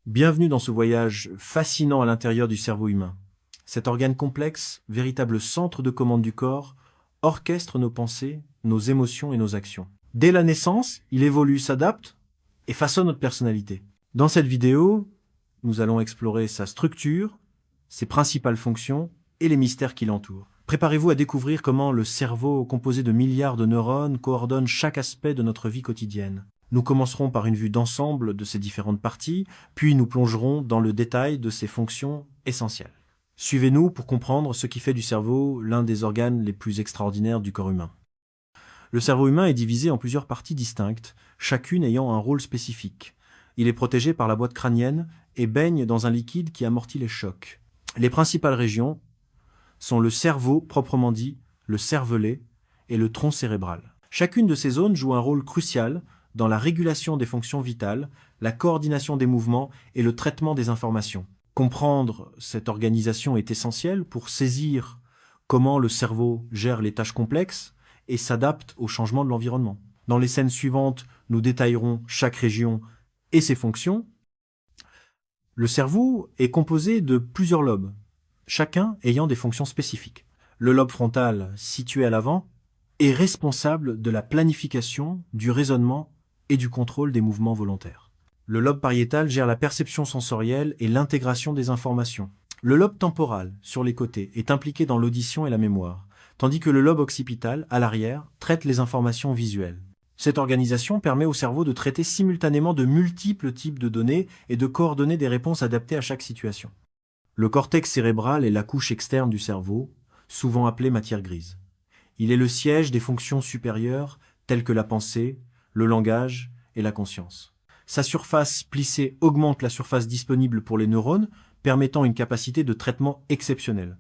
Bienvenue dans ce voyage fascinant à l'intérieur du cerveau humain. Cet organe complexe, véritable centre de commande du corps, orchestre nos pensées, nos émotions et nos actions. Dès la naissance, il évolue, s'adapte et façonne notre personnalité. Dans cette vidéo, nous allons explorer sa structure, ses principales fonctions et les mystères qui l'entourent. Préparez-vous à découvrir comment le cerveau, composé de milliards de neurones, coordonne chaque aspect de notre vie quotidienne. Nous commencerons par une vue d'ensemble de ces différentes parties, puis nous plongerons dans le détail de ses fonctions essentielles. Suivez-nous pour comprendre ce qui fait du cerveau l'un des organes les plus extraordinaires du corps humain. Le cerveau humain est divisé en plusieurs parties distinctes, chacune ayant un rôle spécifique. Il est protégé par la boîte crânienne et baigne dans un liquide qui amortit les chocs. Les principales régions sont le cerveau proprement dit, le cervelet et le tronc cérébral. Chacune de ces zones joue un rôle crucial dans la régulation des fonctions vitales, la coordination des mouvements et le traitement des informations. Comprendre cette organisation est essentiel pour saisir comment le cerveau gère les tâches complexes et s'adapte aux changements de l'environnement. Dans les scènes suivantes, nous détaillerons chaque région et ses fonctions. Le cerveau est composé de plusieurs lobes, chacun ayant des fonctions spécifiques. Le lobe frontal, situé à l'avant, est responsable de la planification, du raisonnement et du contrôle des mouvements volontaires. Le lobe pariétal gère la perception sensorielle et l'intégration des informations. Le lobe temporal, sur les côtés, est impliqué dans l'audition et la mémoire, tandis que le lobe occipital, à l'arrière, traite les informations visuelles. Cette organisation permet au cerveau de traiter simultanément de multiples types de données et de coordonner des réponses adaptées à chaque situation. Le cortex cérébral est la couche externe du cerveau, souvent appelée matière grise. Il est le siège des fonctions supérieures telles que la pensée, le langage et la conscience. Sa surface plissée augmente la surface disponible pour les neurones, permettant une capacité de traitement exceptionnelle.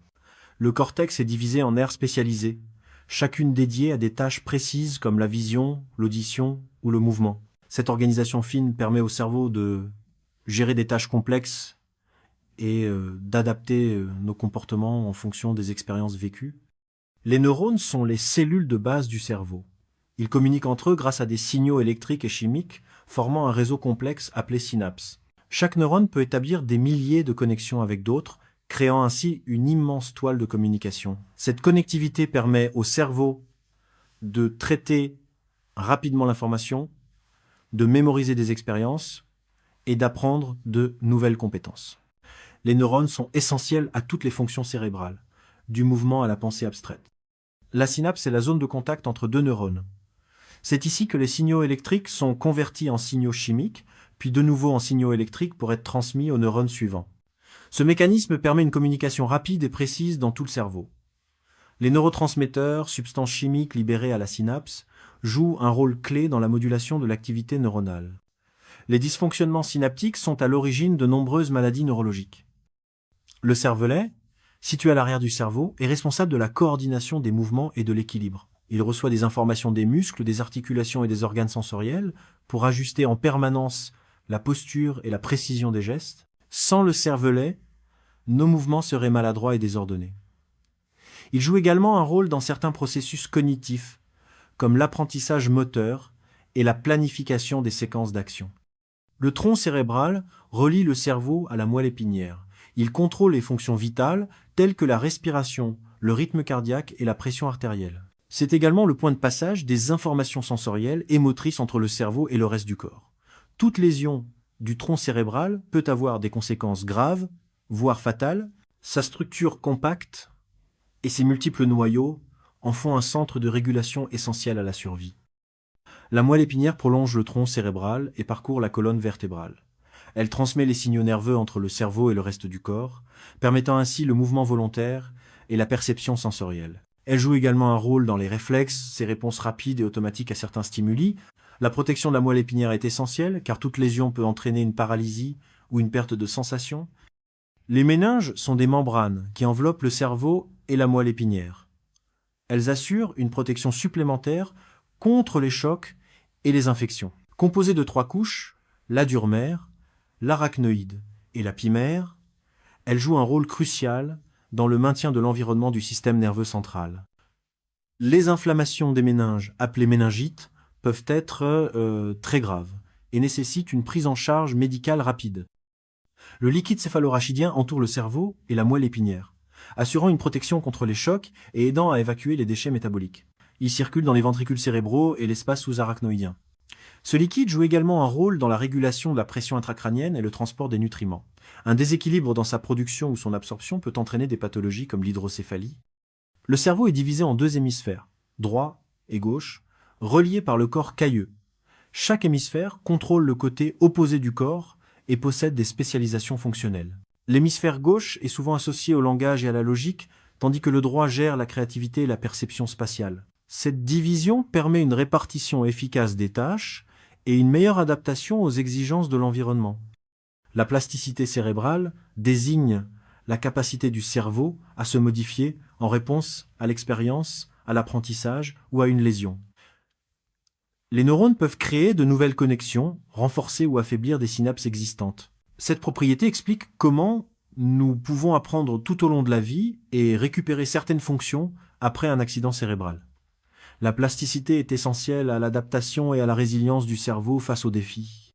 Le cortex est divisé en aires spécialisées, chacune dédiée à des tâches précises comme la vision, l'audition ou le mouvement. Cette organisation fine permet au cerveau de gérer des tâches complexes et d'adapter nos comportements en fonction des expériences vécues. Les neurones sont les cellules de base du cerveau. Ils communiquent entre eux grâce à des signaux électriques et chimiques, formant un réseau complexe appelé synapse. Chaque neurone peut établir des milliers de connexions avec d'autres, créant ainsi une immense toile de communication. Cette connectivité permet au cerveau de traiter rapidement l'information, de mémoriser des expériences et d'apprendre de nouvelles compétences. Les neurones sont essentiels à toutes les fonctions cérébrales, du mouvement à la pensée abstraite. La synapse est la zone de contact entre deux neurones. C'est ici que les signaux électriques sont convertis en signaux chimiques, puis de nouveau en signaux électriques pour être transmis aux neurones suivants. Ce mécanisme permet une communication rapide et précise dans tout le cerveau. Les neurotransmetteurs, substances chimiques libérées à la synapse, jouent un rôle clé dans la modulation de l'activité neuronale. Les dysfonctionnements synaptiques sont à l'origine de nombreuses maladies neurologiques. Le cervelet, situé à l'arrière du cerveau, est responsable de la coordination des mouvements et de l'équilibre. Il reçoit des informations des muscles, des articulations et des organes sensoriels pour ajuster en permanence la posture et la précision des gestes. Sans le cervelet, nos mouvements seraient maladroits et désordonnés. Il joue également un rôle dans certains processus cognitifs, comme l'apprentissage moteur et la planification des séquences d'action. Le tronc cérébral relie le cerveau à la moelle épinière. Il contrôle les fonctions vitales telles que la respiration, le rythme cardiaque et la pression artérielle. C'est également le point de passage des informations sensorielles et motrices entre le cerveau et le reste du corps. Toute lésion du tronc cérébral peut avoir des conséquences graves, voire fatales. Sa structure compacte et ses multiples noyaux en font un centre de régulation essentiel à la survie. La moelle épinière prolonge le tronc cérébral et parcourt la colonne vertébrale. Elle transmet les signaux nerveux entre le cerveau et le reste du corps, permettant ainsi le mouvement volontaire et la perception sensorielle. Elle joue également un rôle dans les réflexes, ses réponses rapides et automatiques à certains stimuli. La protection de la moelle épinière est essentielle, car toute lésion peut entraîner une paralysie ou une perte de sensation. Les méninges sont des membranes qui enveloppent le cerveau et la moelle épinière. Elles assurent une protection supplémentaire contre les chocs et les infections. Composées de 3 couches, la dure mère, l'arachnoïde et la pimère, elles jouent un rôle crucial dans le maintien de l'environnement du système nerveux central. Les inflammations des méninges, appelées méningites, peuvent être très graves et nécessitent une prise en charge médicale rapide. Le liquide céphalorachidien entoure le cerveau et la moelle épinière, assurant une protection contre les chocs et aidant à évacuer les déchets métaboliques. Il circule dans les ventricules cérébraux et l'espace sous-arachnoïdien. Ce liquide joue également un rôle dans la régulation de la pression intracrânienne et le transport des nutriments. Un déséquilibre dans sa production ou son absorption peut entraîner des pathologies comme l'hydrocéphalie. Le cerveau est divisé en deux hémisphères, droit et gauche, reliés par le corps calleux. Chaque hémisphère contrôle le côté opposé du corps et possède des spécialisations fonctionnelles. L'hémisphère gauche est souvent associé au langage et à la logique, tandis que le droit gère la créativité et la perception spatiale. Cette division permet une répartition efficace des tâches et une meilleure adaptation aux exigences de l'environnement. La plasticité cérébrale désigne la capacité du cerveau à se modifier en réponse à l'expérience, à l'apprentissage ou à une lésion. Les neurones peuvent créer de nouvelles connexions, renforcer ou affaiblir des synapses existantes. Cette propriété explique comment nous pouvons apprendre tout au long de la vie et récupérer certaines fonctions après un accident cérébral. La plasticité est essentielle à l'adaptation et à la résilience du cerveau face aux défis.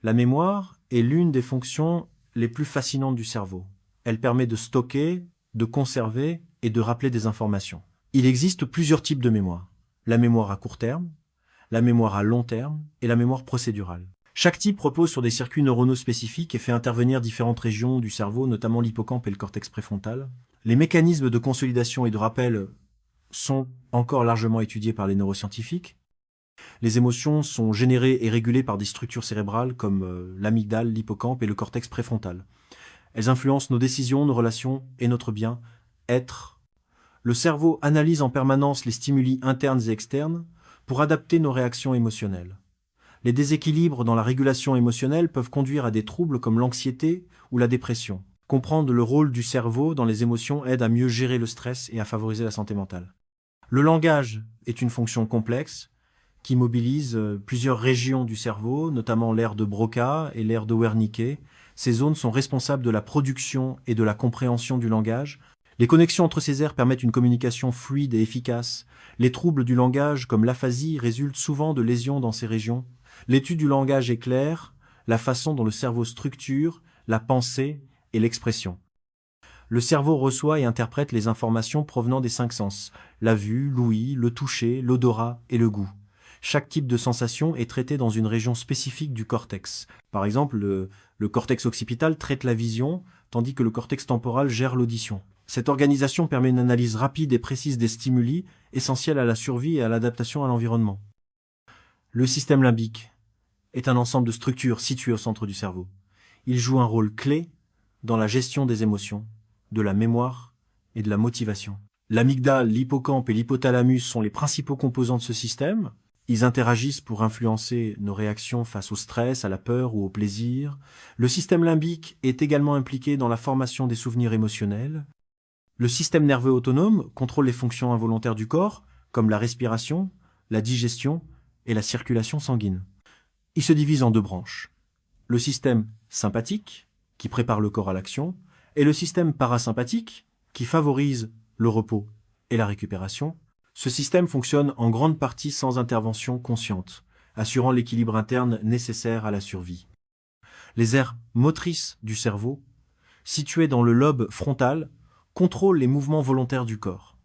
La mémoire est l'une des fonctions les plus fascinantes du cerveau. Elle permet de stocker, de conserver et de rappeler des informations. Il existe plusieurs types de mémoire. La mémoire à court terme, la mémoire à long terme et la mémoire procédurale. Chaque type repose sur des circuits neuronaux spécifiques et fait intervenir différentes régions du cerveau, notamment l'hippocampe et le cortex préfrontal. Les mécanismes de consolidation et de rappel sont encore largement étudiés par les neuroscientifiques. Les émotions sont générées et régulées par des structures cérébrales comme l'amygdale, l'hippocampe et le cortex préfrontal. Elles influencent nos décisions, nos relations et notre bien-être. Le cerveau analyse en permanence les stimuli internes et externes pour adapter nos réactions émotionnelles. Les déséquilibres dans la régulation émotionnelle peuvent conduire à des troubles comme l'anxiété ou la dépression. Comprendre le rôle du cerveau dans les émotions aide à mieux gérer le stress et à favoriser la santé mentale. Le langage est une fonction complexe qui mobilise plusieurs régions du cerveau, notamment l'aire de Broca et l'aire de Wernicke. Ces zones sont responsables de la production et de la compréhension du langage. Les connexions entre ces aires permettent une communication fluide et efficace. Les troubles du langage, comme l'aphasie, résultent souvent de lésions dans ces régions. L'étude du langage éclaire la façon dont le cerveau structure la pensée et l'expression. Le cerveau reçoit et interprète les informations provenant des cinq sens, la vue, l'ouïe, le toucher, l'odorat et le goût. Chaque type de sensation est traité dans une région spécifique du cortex. Par exemple, le cortex occipital traite la vision, tandis que le cortex temporal gère l'audition. Cette organisation permet une analyse rapide et précise des stimuli, essentiels à la survie et à l'adaptation à l'environnement. Le système limbique est un ensemble de structures situées au centre du cerveau. Il joue un rôle clé dans la gestion des émotions, de la mémoire et de la motivation. L'amygdale, l'hippocampe et l'hypothalamus sont les principaux composants de ce système. Ils interagissent pour influencer nos réactions face au stress, à la peur ou au plaisir. Le système limbique est également impliqué dans la formation des souvenirs émotionnels. Le système nerveux autonome contrôle les fonctions involontaires du corps, comme la respiration, la digestion et la circulation sanguine. Il se divise en deux branches. Le système sympathique, qui prépare le corps à l'action, et le système parasympathique, qui favorise le repos et la récupération. Ce système fonctionne en grande partie sans intervention consciente, assurant l'équilibre interne nécessaire à la survie. Les aires motrices du cerveau, situées dans le lobe frontal, contrôlent les mouvements volontaires du corps.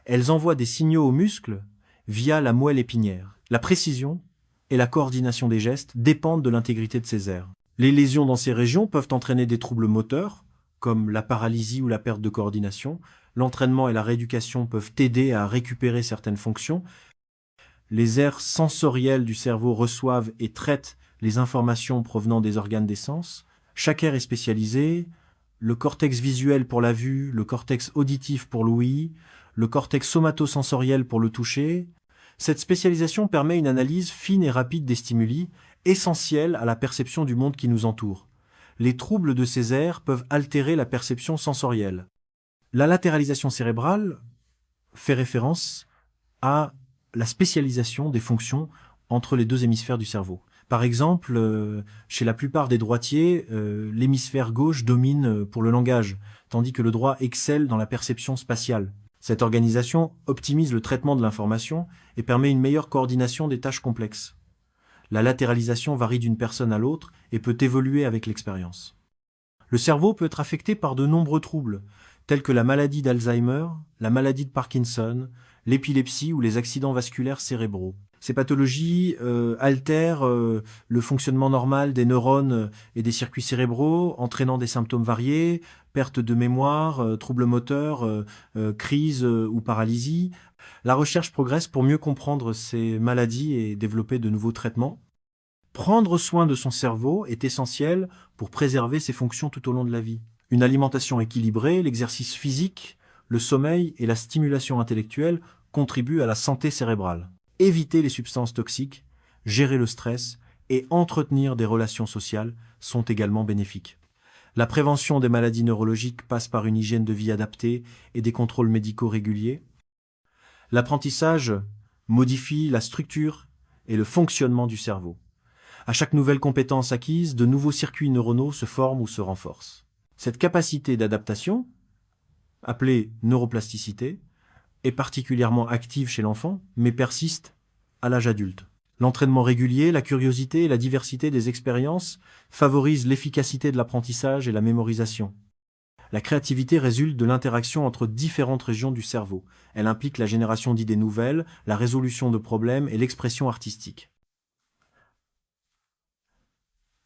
Elles envoient des signaux aux muscles via la moelle épinière. La précision et la coordination des gestes dépendent de l'intégrité de ces aires. Les lésions dans ces régions peuvent entraîner des troubles moteurs, comme la paralysie ou la perte de coordination. L'entraînement et la rééducation peuvent aider à récupérer certaines fonctions. Les aires sensorielles du cerveau reçoivent et traitent les informations provenant des organes des sens. Chaque aire est spécialisée. Le cortex visuel pour la vue, le cortex auditif pour l'ouïe, le cortex somatosensoriel pour le toucher. Cette spécialisation permet une analyse fine et rapide des stimuli, essentiels à la perception du monde qui nous entoure. Les troubles de ces aires peuvent altérer la perception sensorielle. La latéralisation cérébrale fait référence à la spécialisation des fonctions entre les deux hémisphères du cerveau. Par exemple, chez la plupart des droitiers, l'hémisphère gauche domine pour le langage, tandis que le droit excelle dans la perception spatiale. Cette organisation optimise le traitement de l'information et permet une meilleure coordination des tâches complexes. La latéralisation varie d'une personne à l'autre et peut évoluer avec l'expérience. Le cerveau peut être affecté par de nombreux troubles, tels que la maladie d'Alzheimer, la maladie de Parkinson, l'épilepsie ou les accidents vasculaires cérébraux. Ces pathologies altèrent le fonctionnement normal des neurones et des circuits cérébraux, entraînant des symptômes variés, perte de mémoire, troubles moteurs, crise ou paralysie. La recherche progresse pour mieux comprendre ces maladies et développer de nouveaux traitements. Prendre soin de son cerveau est essentiel pour préserver ses fonctions tout au long de la vie. Une alimentation équilibrée, l'exercice physique, le sommeil et la stimulation intellectuelle contribuent à la santé cérébrale. Éviter les substances toxiques, gérer le stress et entretenir des relations sociales sont également bénéfiques. La prévention des maladies neurologiques passe par une hygiène de vie adaptée et des contrôles médicaux réguliers. L'apprentissage modifie la structure et le fonctionnement du cerveau. À chaque nouvelle compétence acquise, de nouveaux circuits neuronaux se forment ou se renforcent. Cette capacité d'adaptation, appelée neuroplasticité, est particulièrement active chez l'enfant, mais persiste à l'âge adulte. L'entraînement régulier, la curiosité et la diversité des expériences favorisent l'efficacité de l'apprentissage et la mémorisation. La créativité résulte de l'interaction entre différentes régions du cerveau. Elle implique la génération d'idées nouvelles, la résolution de problèmes et l'expression artistique.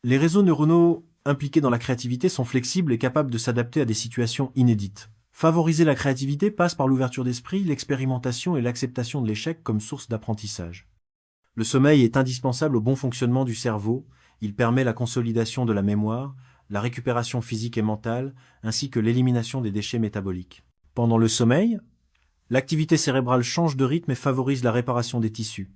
Les réseaux neuronaux impliqués dans la créativité sont flexibles et capables de s'adapter à des situations inédites. Favoriser la créativité passe par l'ouverture d'esprit, l'expérimentation et l'acceptation de l'échec comme source d'apprentissage. Le sommeil est indispensable au bon fonctionnement du cerveau. Il permet la consolidation de la mémoire, la récupération physique et mentale, ainsi que l'élimination des déchets métaboliques. Pendant le sommeil, l'activité cérébrale change de rythme et favorise la réparation des tissus.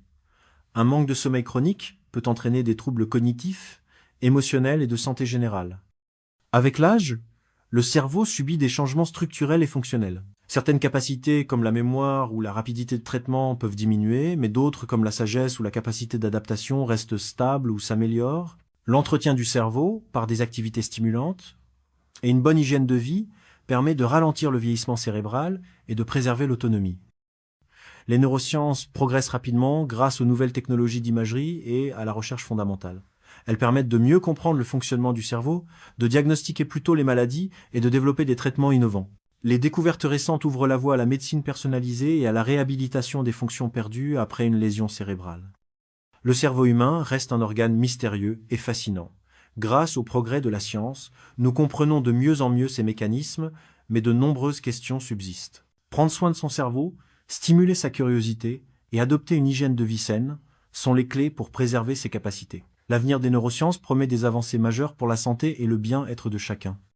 Un manque de sommeil chronique peut entraîner des troubles cognitifs, émotionnels et de santé générale. Avec l'âge, le cerveau subit des changements structurels et fonctionnels. Certaines capacités, comme la mémoire ou la rapidité de traitement, peuvent diminuer, mais d'autres, comme la sagesse ou la capacité d'adaptation, restent stables ou s'améliorent. L'entretien du cerveau, par des activités stimulantes, et une bonne hygiène de vie, permet de ralentir le vieillissement cérébral et de préserver l'autonomie. Les neurosciences progressent rapidement grâce aux nouvelles technologies d'imagerie et à la recherche fondamentale. Elles permettent de mieux comprendre le fonctionnement du cerveau, de diagnostiquer plus tôt les maladies et de développer des traitements innovants. Les découvertes récentes ouvrent la voie à la médecine personnalisée et à la réhabilitation des fonctions perdues après une lésion cérébrale. Le cerveau humain reste un organe mystérieux et fascinant. Grâce au progrès de la science, nous comprenons de mieux en mieux ces mécanismes, mais de nombreuses questions subsistent. Prendre soin de son cerveau, stimuler sa curiosité et adopter une hygiène de vie saine sont les clés pour préserver ses capacités. L'avenir des neurosciences promet des avancées majeures pour la santé et le bien-être de chacun.